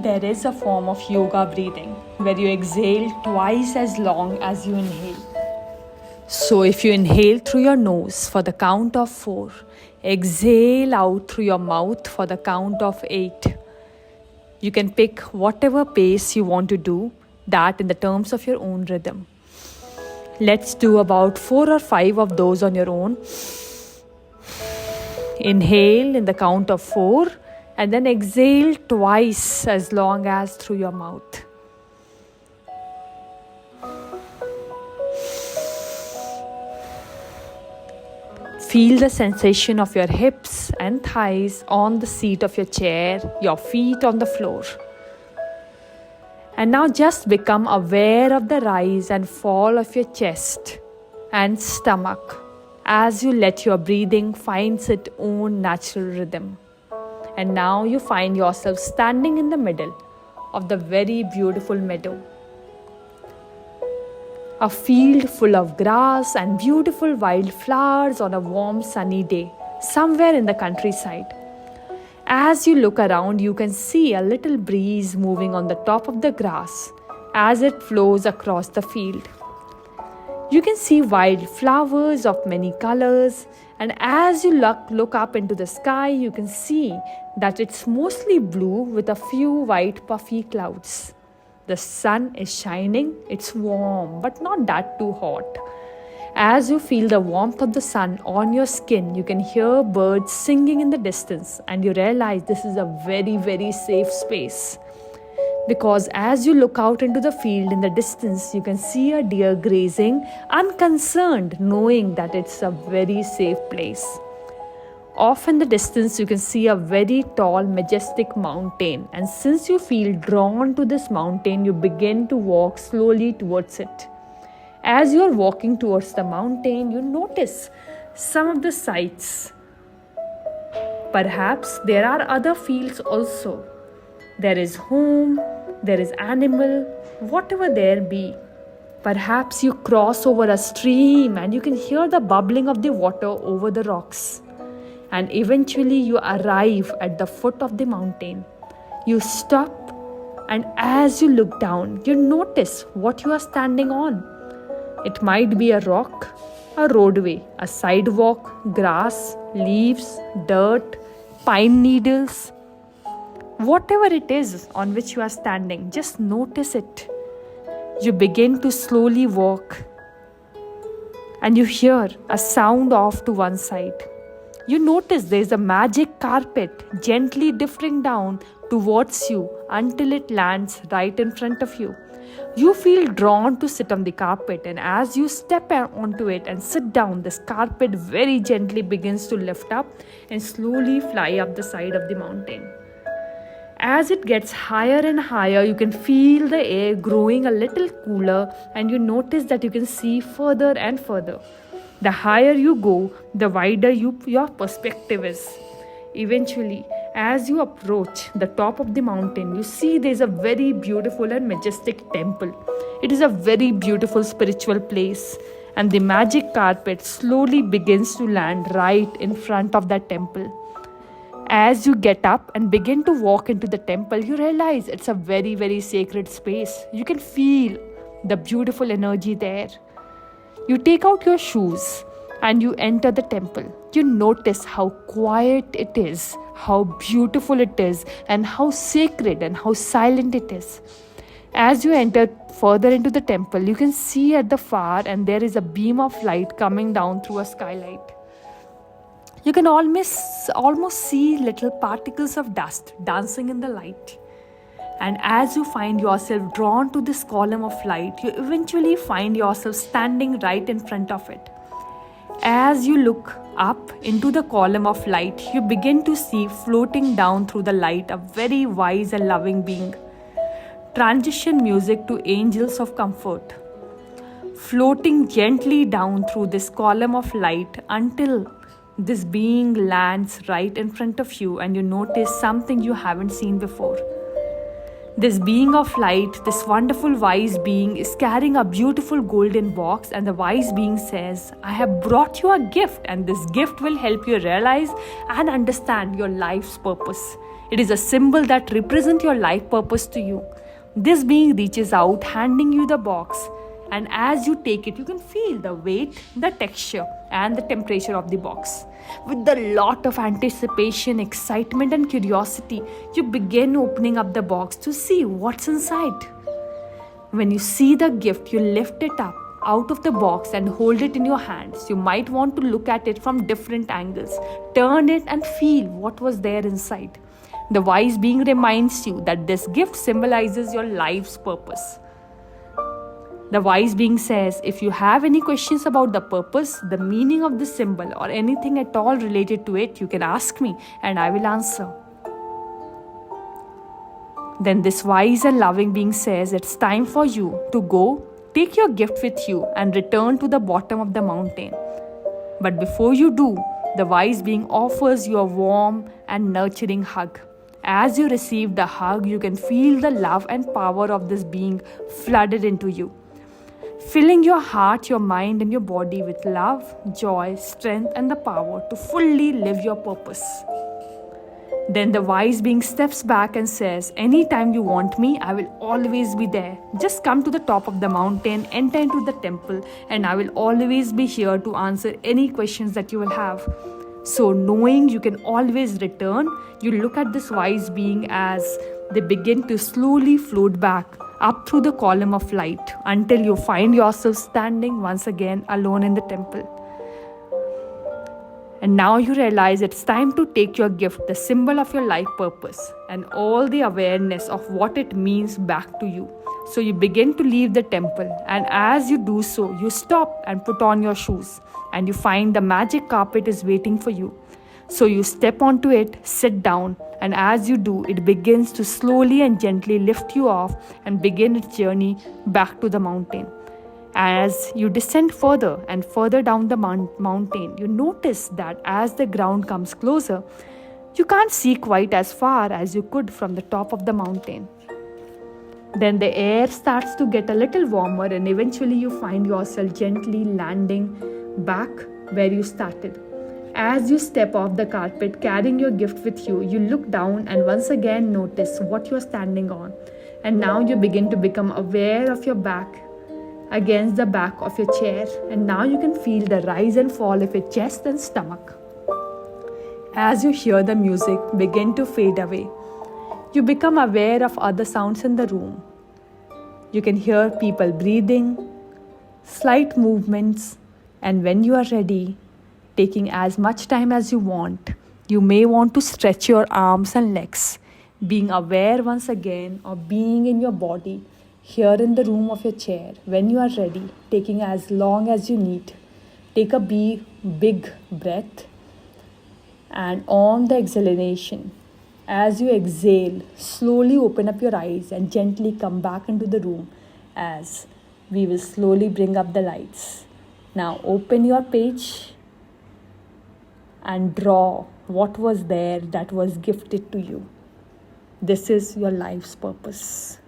There is a form of yoga breathing where you exhale twice as long as you inhale. So if you inhale through your nose for the count of 4, exhale out through your mouth for the count of 8. You can pick whatever pace you want to do, that in the terms of your own rhythm. Let's do about 4 or 5 of those on your own. Inhale in the count of 4 and then exhale twice as long as through your mouth. Feel the sensation of your hips and thighs on the seat of your chair, your feet on the floor. And now just become aware of the rise and fall of your chest and stomach as you let your breathing find its own natural rhythm. And now you find yourself standing in the middle of the very beautiful meadow. A field full of grass and beautiful wildflowers on a warm sunny day, somewhere in the countryside. As you look around, you can see a little breeze moving on the top of the grass as it flows across the field. You can see wildflowers of many colors, and as you look up into the sky, you can see that it's mostly blue with a few white puffy clouds. The sun is shining, it's warm but not that too hot. As you feel the warmth of the sun on your skin, you can hear birds singing in the distance and you realize this is a very, very safe space. Because as you look out into the field in the distance, you can see a deer grazing, unconcerned, knowing that it's a very safe place. Off in the distance, you can see a very tall, majestic mountain. And since you feel drawn to this mountain, you begin to walk slowly towards it. As you are walking towards the mountain, you notice some of the sights. Perhaps there are other fields also. There is home, there is animal, whatever there be. Perhaps you cross over a stream and you can hear the bubbling of the water over the rocks. And eventually you arrive at the foot of the mountain. You stop, and as you look down, you notice what you are standing on. It might be a rock, a roadway, a sidewalk, grass, leaves, dirt, pine needles. Whatever it is on which you are standing, just notice it. You begin to slowly walk, and you hear a sound off to one side. You notice there is a magic carpet gently drifting down towards you until it lands right in front of you. You feel drawn to sit on the carpet, and as you step onto it and sit down, this carpet very gently begins to lift up and slowly fly up the side of the mountain. As it gets higher and higher, you can feel the air growing a little cooler, and you notice that you can see further and further. The higher you go, the wider your perspective is. Eventually, as you approach the top of the mountain, you see there is a very beautiful and majestic temple. It is a very beautiful spiritual place, and the magic carpet slowly begins to land right in front of that temple. As you get up and begin to walk into the temple, you realize it's a very, very sacred space. You can feel the beautiful energy there. You take out your shoes and you enter the temple. You notice how quiet it is, how beautiful it is, and how sacred and how silent it is. As you enter further into the temple, you can see at the far, and there is a beam of light coming down through a skylight. You can almost see little particles of dust dancing in the light. And as you find yourself drawn to this column of light, you eventually find yourself standing right in front of it. As you look up into the column of light, you begin to see floating down through the light a very wise and loving being. Transition music to angels of comfort, floating gently down through this column of light until this being lands right in front of you, and you notice something you haven't seen before. This being of light, this wonderful wise being, is carrying a beautiful golden box, and the wise being says, I have brought you a gift, and this gift will help you realize and understand your life's purpose. It is a symbol that represents your life purpose to you. This being reaches out, handing you the box, and as you take it, you can feel the weight, the texture, and the temperature of the box. With a lot of anticipation, excitement, and curiosity, you begin opening up the box to see what's inside. When you see the gift, you lift it up out of the box and hold it in your hands. You might want to look at it from different angles, turn it, and feel what was there inside. The wise being reminds you that this gift symbolizes your life's purpose. The wise being says, if you have any questions about the purpose, the meaning of this symbol, or anything at all related to it, you can ask me and I will answer. Then this wise and loving being says, it's time for you to go, take your gift with you, and return to the bottom of the mountain. But before you do, the wise being offers you a warm and nurturing hug. As you receive the hug, you can feel the love and power of this being flooded into you, filling your heart, your mind, and your body with love, joy, strength, and the power to fully live your purpose. Then the wise being steps back and says, anytime you want me, I will always be there. Just come to the top of the mountain, enter into the temple, and I will always be here to answer any questions that you will have. So knowing you can always return, you look at this wise being as they begin to slowly float back up through the column of light until you find yourself standing once again alone in the temple. And now you realize it's time to take your gift, the symbol of your life purpose, and all the awareness of what it means back to you. So you begin to leave the temple, and as you do so, you stop and put on your shoes, and you find the magic carpet is waiting for you. So you step onto it, sit down, and as you do, it begins to slowly and gently lift you off and begin its journey back to the mountain. As you descend further and further down the mountain, you notice that as the ground comes closer, you can't see quite as far as you could from the top of the mountain. Then the air starts to get a little warmer, and eventually you find yourself gently landing back where you started. As you step off the carpet carrying your gift with you, you look down and once again notice what you're standing on. And now you begin to become aware of your back against the back of your chair, and now you can feel the rise and fall of your chest and stomach. As you hear the music begin to fade away, you become aware of other sounds in the room. You can hear people breathing, slight movements, and when you are ready, taking as much time as you want, you may want to stretch your arms and legs, being aware once again of being in your body here in the room of your chair. When you are ready, taking as long as you need, take a big breath, and on the exhalation, as you exhale, slowly open up your eyes and gently come back into the room as we will slowly bring up the lights. Now open your page and draw what was there that was gifted to you. This is your life's purpose.